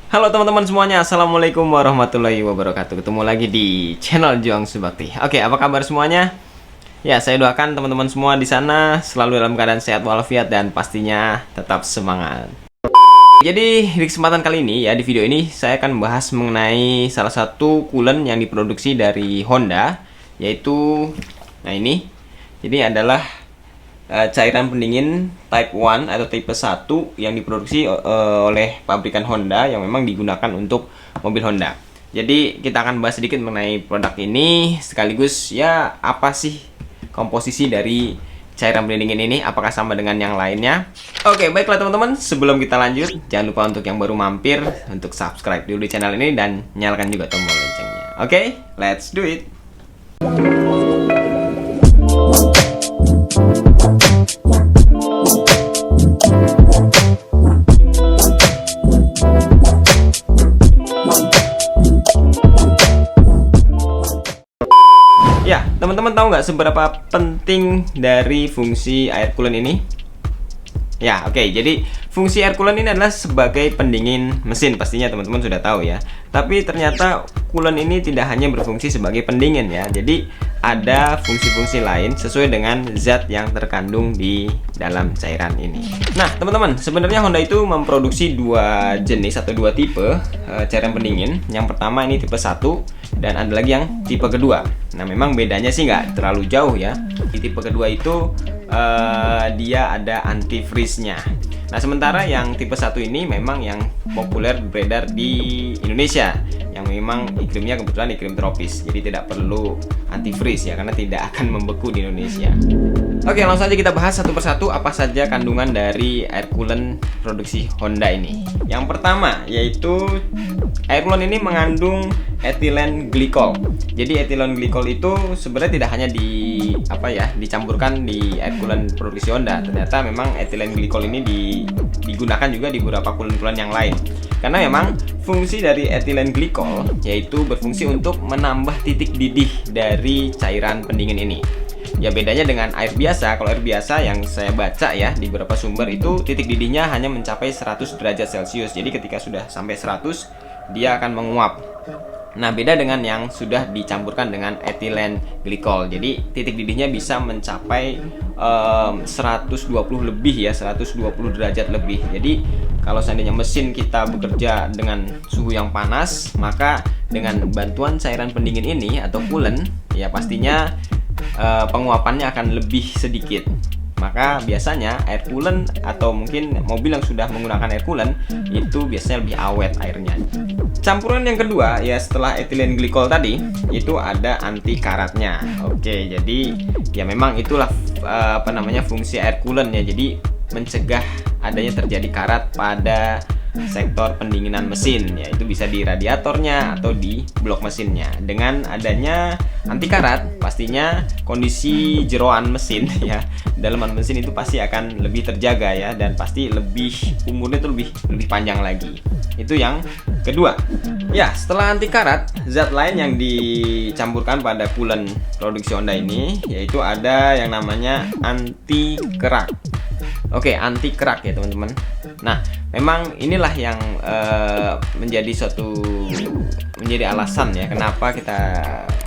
Halo teman-teman semuanya, Assalamualaikum warahmatullahi wabarakatuh. Ketemu lagi di channel Juang Subakti. Oke, apa kabar semuanya? Ya, saya doakan teman-teman semua di sana selalu dalam keadaan sehat walafiat dan pastinya tetap semangat. Jadi di kesempatan kali ini ya, di video ini saya akan membahas mengenai salah satu coolant yang diproduksi dari Honda, yaitu ini. Jadi adalah cairan pendingin type 1 atau tipe 1 yang diproduksi oleh pabrikan Honda yang memang digunakan untuk mobil Honda. Jadi kita akan bahas sedikit mengenai produk ini sekaligus ya apa sih komposisi dari cairan pendingin ini, apakah sama dengan yang lainnya. Oke, baiklah teman-teman, sebelum kita lanjut jangan lupa untuk yang baru mampir untuk subscribe dulu di channel ini dan nyalakan juga tombol loncengnya. Oke, let's do it. Ya, teman-teman tahu nggak seberapa penting dari fungsi air coolant ini? Ya, oke. Jadi fungsi air coolant ini adalah sebagai pendingin mesin, pastinya teman-teman sudah tahu ya. Tapi ternyata coolant ini tidak hanya berfungsi sebagai pendingin ya. Jadi ada fungsi-fungsi lain sesuai dengan zat yang terkandung di dalam cairan ini. Nah, teman-teman, sebenarnya Honda itu memproduksi dua jenis atau dua tipe cairan pendingin. Yang pertama ini tipe 1 dan ada lagi yang tipe kedua. Nah, memang bedanya sih nggak terlalu jauh ya. Di tipe kedua itu dia ada antifreeze-nya. Nah, sementara yang tipe 1 ini memang yang populer beredar di Indonesia, yang memang iklimnya kebetulan iklim tropis, jadi tidak perlu antifreeze ya, karena tidak akan membeku di Indonesia. Oke, langsung saja kita bahas satu persatu apa saja kandungan dari air coolant produksi Honda ini. Yang pertama yaitu air coolant ini mengandung ethylene glycol. Jadi ethylene glycol itu sebenarnya tidak hanya dicampurkan di air coolant produksi Honda. Ternyata memang ethylene glycol ini digunakan juga di beberapa coolant-coolant yang lain. Karena memang fungsi dari ethylene glycol yaitu berfungsi untuk menambah titik didih dari cairan pendingin ini. Ya, bedanya dengan air biasa. Kalau air biasa yang saya baca ya di beberapa sumber itu titik didihnya hanya mencapai 100 derajat Celcius. Jadi ketika sudah sampai 100 dia akan menguap. Nah, beda dengan yang sudah dicampurkan dengan ethylene glycol. Jadi titik didihnya bisa mencapai 120 lebih ya, 120 derajat lebih. Jadi kalau seandainya mesin kita bekerja dengan suhu yang panas, maka dengan bantuan cairan pendingin ini atau coolant ya pastinya penguapannya akan lebih sedikit. Maka biasanya air coolant atau mungkin mobil yang sudah menggunakan air coolant itu biasanya lebih awet airnya. Campuran yang kedua ya setelah ethylene glycol tadi itu ada anti karatnya. Oke, jadi ya memang itulah fungsi air coolant ya. Jadi mencegah adanya terjadi karat pada sektor pendinginan mesin, yaitu bisa di radiatornya atau di blok mesinnya. Dengan adanya anti karat, pastinya kondisi jeroan mesin ya, dalaman mesin itu pasti akan lebih terjaga ya, dan pasti umurnya itu lebih panjang lagi. Itu yang kedua. Ya, setelah anti karat, zat lain yang dicampurkan pada coolant produksi Honda ini yaitu ada yang namanya anti kerak. Oke, anti kerak ya teman-teman. Nah, memang inilah yang menjadi alasan ya kenapa kita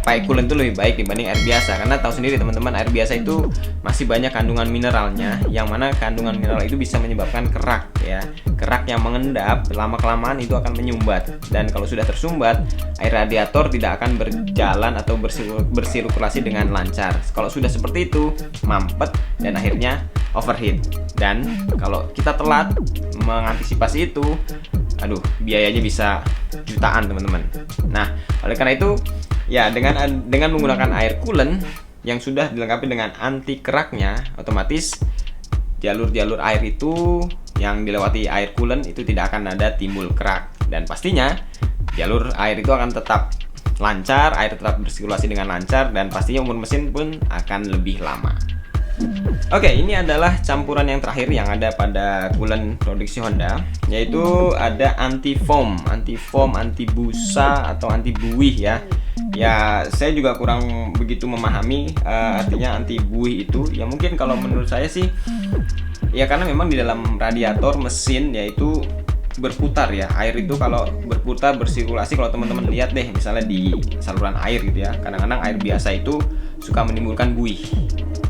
pakai coolant itu lebih baik dibanding air biasa. Karena tahu sendiri teman-teman, air biasa itu masih banyak kandungan mineralnya, yang mana kandungan mineral itu bisa menyebabkan kerak ya. Kerak yang mengendap lama-kelamaan itu akan menyumbat, dan kalau sudah tersumbat, air radiator tidak akan berjalan atau bersirkulasi dengan lancar. Kalau sudah seperti itu, mampet dan akhirnya overheat. Dan kalau kita telat mengantisipasi itu, biayanya bisa jutaan teman-teman. Nah, oleh karena itu ya dengan menggunakan air coolant yang sudah dilengkapi dengan anti keraknya, otomatis jalur-jalur air itu yang dilewati air coolant itu tidak akan ada timbul kerak, dan pastinya jalur air itu akan tetap lancar, air tetap bersirkulasi dengan lancar, dan pastinya umur mesin pun akan lebih lama. Oke, ini adalah campuran yang terakhir yang ada pada coolant produksi Honda, yaitu ada anti foam, anti busa atau anti buih ya. Ya, saya juga kurang begitu memahami artinya anti buih itu. Ya mungkin kalau menurut saya sih ya karena memang di dalam radiator mesin yaitu berputar ya. Air itu kalau berputar, bersirkulasi, kalau teman-teman lihat deh misalnya di saluran air gitu ya, kadang-kadang air biasa itu suka menimbulkan buih.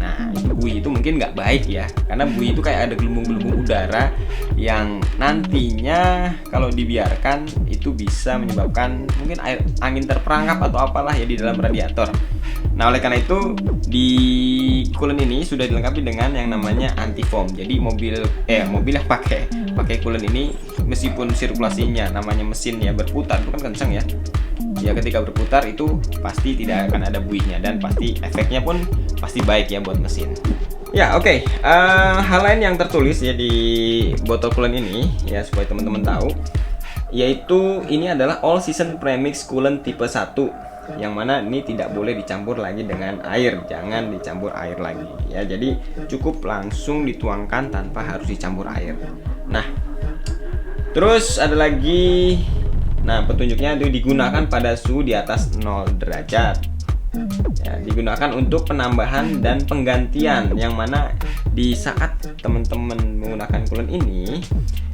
Nah, buih itu mungkin nggak baik ya, karena buih itu kayak ada gelembung-gelembung udara yang nantinya kalau dibiarkan itu bisa menyebabkan mungkin angin terperangkap atau apalah ya di dalam radiator. Nah, oleh karena itu di coolant ini sudah dilengkapi dengan yang namanya anti foam. Jadi mobil yang pakai coolant ini, meskipun sirkulasinya namanya mesin ya berputar, itu kan kencang ya. Ya ketika berputar itu pasti tidak akan ada buihnya dan pasti efeknya pun pasti baik ya buat mesin. Ya oke. Hal lain yang tertulis ya di botol coolant ini ya supaya teman-teman tahu, yaitu ini adalah all season premix coolant tipe 1, yang mana ini tidak boleh dicampur lagi dengan air, jangan dicampur air lagi ya. Jadi cukup langsung dituangkan tanpa harus dicampur air. Nah, terus ada lagi, nah petunjuknya itu digunakan pada suhu di atas 0 derajat ya, digunakan untuk penambahan dan penggantian, yang mana di saat teman-teman menggunakan coolant ini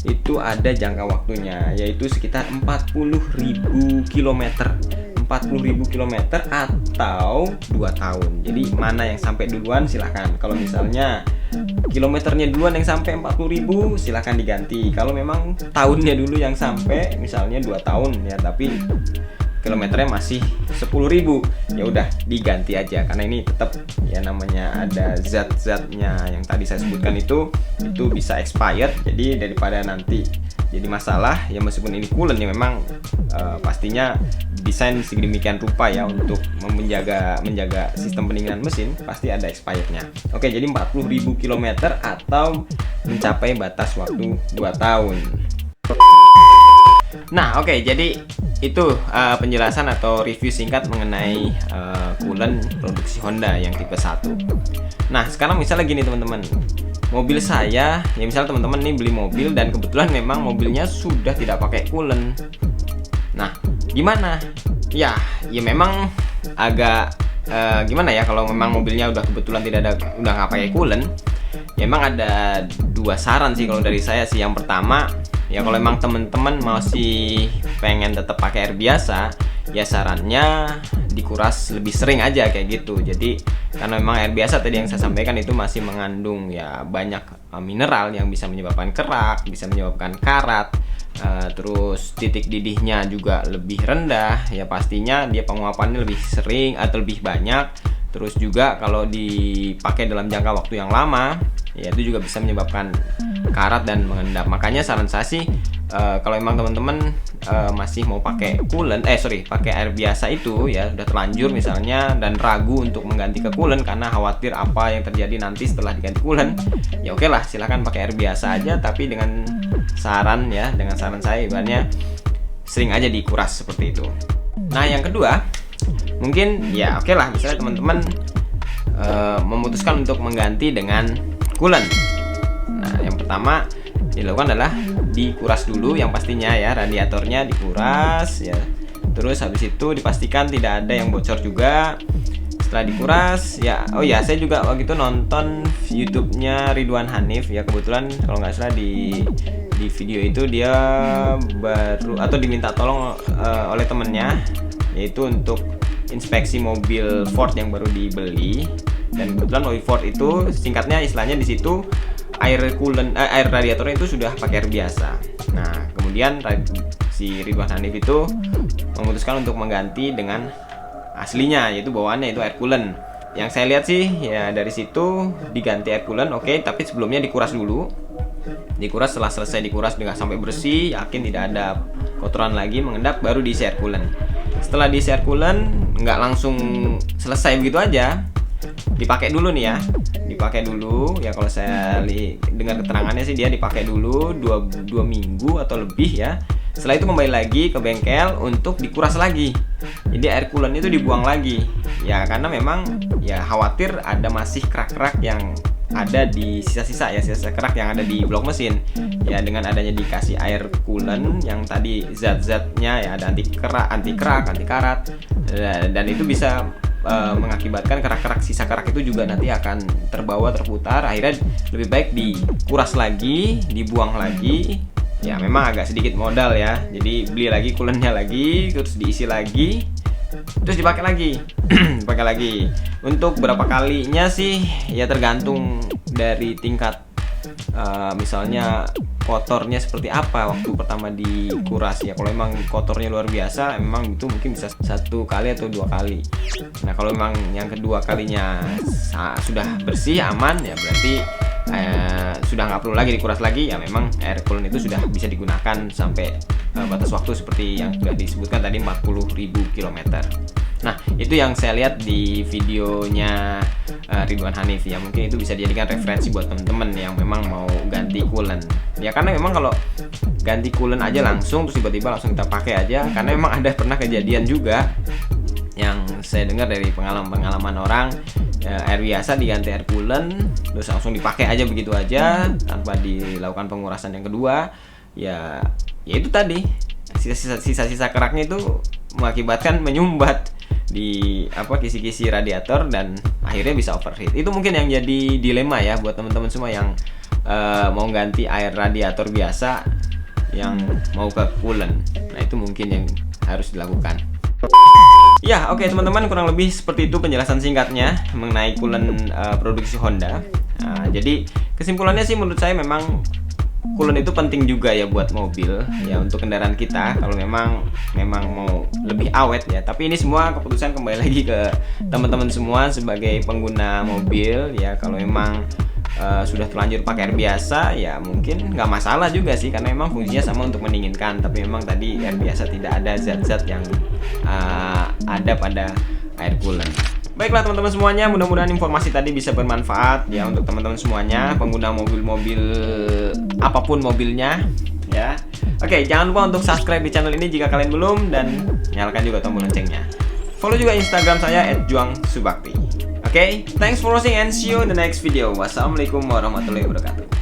itu ada jangka waktunya, yaitu sekitar 40.000 km 40.000 km atau 2 tahun. Jadi mana yang sampai duluan silahkan. Kalau misalnya kilometernya duluan yang sampai 40.000 silahkan diganti. Kalau memang tahunnya dulu yang sampai misalnya 2 tahun ya, tapi kilometernya masih 10.000, ya udah diganti aja, karena ini tetap ya namanya ada zat-zatnya yang tadi saya sebutkan itu bisa expired. Jadi daripada nanti jadi masalah ya, meskipun ini coolant ya memang pastinya desain sedemikian rupa ya untuk menjaga sistem pendinginan mesin, pasti ada expirednya. Oke, jadi 40.000 km atau mencapai batas waktu 2 tahun. Nah oke, jadi itu penjelasan atau review singkat mengenai coolant produksi Honda yang tipe 1. Nah sekarang misalnya gini teman-teman, mobil saya ya, misalnya teman-teman nih beli mobil dan kebetulan memang mobilnya sudah tidak pakai coolant. Nah gimana? Ya memang agak gimana ya, kalau memang mobilnya udah kebetulan udah nggak pakai coolant, ya memang ada 2 saran sih kalau dari saya sih. Yang pertama ya, kalau memang teman-teman masih pengen tetap pakai air biasa, ya sarannya dikuras lebih sering aja kayak gitu. Jadi karena memang air biasa tadi yang saya sampaikan itu masih mengandung ya banyak mineral yang bisa menyebabkan kerak, bisa menyebabkan karat, terus titik didihnya juga lebih rendah ya, pastinya dia penguapannya lebih sering atau lebih banyak. Terus juga kalau dipakai dalam jangka waktu yang lama ya itu juga bisa menyebabkan karat dan mengendap. Makanya saran saya sih kalau memang teman-teman masih mau pakai coolant, pakai air biasa itu ya udah terlanjur misalnya dan ragu untuk mengganti ke coolant karena khawatir apa yang terjadi nanti setelah diganti coolant, ya oke lah silahkan pakai air biasa aja, tapi dengan saran saya ibaratnya sering aja dikuras seperti itu. Nah yang kedua, mungkin ya oke lah misalnya teman-teman memutuskan untuk mengganti dengan coolant. Nah yang pertama dilakukan adalah dikuras dulu yang pastinya ya, radiatornya dikuras ya. Terus habis itu dipastikan tidak ada yang bocor juga. Setelah dikuras ya, saya juga waktu itu nonton YouTube-nya Ridwan Hanif ya, kebetulan kalau nggak salah di video itu dia baru atau diminta tolong oleh temennya, yaitu untuk inspeksi mobil Ford yang baru dibeli. Dan kebetulan mobil Ford itu singkatnya istilahnya di situ air radiatornya itu sudah pakai air biasa. Nah kemudian si Ridwan Hanif itu memutuskan untuk mengganti dengan aslinya, yaitu bawaannya itu air coolant. Yang saya lihat sih ya dari situ diganti air coolant, oke, tapi sebelumnya dikuras dulu. Dikuras, setelah selesai dikuras dengan sampai bersih, yakin tidak ada kotoran lagi mengendap, baru diisi air coolant. Setelah diisi air coolant, nggak langsung selesai begitu aja, dipakai dulu nih ya, dipakai dulu ya. Kalau saya dengar keterangannya sih dia dipakai dulu 2 minggu atau lebih ya. Setelah itu kembali lagi ke bengkel untuk dikuras lagi. Jadi air coolant itu dibuang lagi ya, karena memang ya khawatir ada masih kerak-kerak yang ada di sisa kerak yang ada di blok mesin ya. Dengan adanya dikasih air coolant yang tadi zat-zatnya ya, ada anti kerak, anti karat, dan itu bisa mengakibatkan kerak-kerak, sisa kerak itu juga nanti akan terputar. Akhirnya lebih baik dikuras lagi, dibuang lagi ya memang agak sedikit modal ya. Jadi beli lagi coolant-nya lagi, terus diisi lagi, terus dipakai lagi. Dipakai lagi. Untuk berapa kalinya sih ya tergantung dari tingkat misalnya kotornya seperti apa waktu pertama dikuras ya. Kalau memang kotornya luar biasa, memang itu mungkin bisa 1 kali atau 2 kali. Nah kalau memang yang kedua kalinya sudah bersih aman ya, berarti sudah nggak perlu lagi dikuras lagi ya. Memang air coolant itu sudah bisa digunakan sampai batas waktu seperti yang sudah disebutkan tadi, 40.000 km. Nah itu yang saya lihat di videonya Ridwan Hanif ya. Mungkin itu bisa dijadikan referensi buat temen-temen yang memang mau ganti coolant ya, karena memang kalau ganti coolant aja langsung terus tiba-tiba langsung kita pakai aja, karena memang ada pernah kejadian juga yang saya dengar dari pengalaman orang, air biasa diganti air coolant terus langsung dipakai aja begitu aja tanpa dilakukan pengurasan yang kedua ya. Ya itu tadi sisa-sisa keraknya itu mengakibatkan menyumbat di kisi-kisi radiator dan akhirnya bisa overheat. Itu mungkin yang jadi dilema ya buat teman-teman semua yang mau ganti air radiator biasa yang mau ke coolant. Nah itu mungkin yang harus dilakukan. Ya oke, teman-teman, kurang lebih seperti itu penjelasan singkatnya mengenai coolant produksi Honda. Jadi kesimpulannya sih menurut saya memang coolant itu penting juga ya buat mobil ya, untuk kendaraan kita kalau memang mau lebih awet ya. Tapi ini semua keputusan kembali lagi ke teman-teman semua sebagai pengguna mobil ya. Kalau memang sudah terlanjur pakai air biasa ya mungkin nggak masalah juga sih, karena memang fungsinya sama untuk mendinginkan. Tapi memang tadi air biasa tidak ada zat-zat yang ada pada air coolant. Baiklah teman-teman semuanya, mudah-mudahan informasi tadi bisa bermanfaat ya untuk teman-teman semuanya pengguna mobil-mobil apapun mobilnya ya. Oke, jangan lupa untuk subscribe di channel ini jika kalian belum, dan nyalakan juga tombol loncengnya. Follow juga Instagram saya @juangsubakti. Oke, thanks for watching and see you in the next video. Wassalamualaikum warahmatullahi wabarakatuh.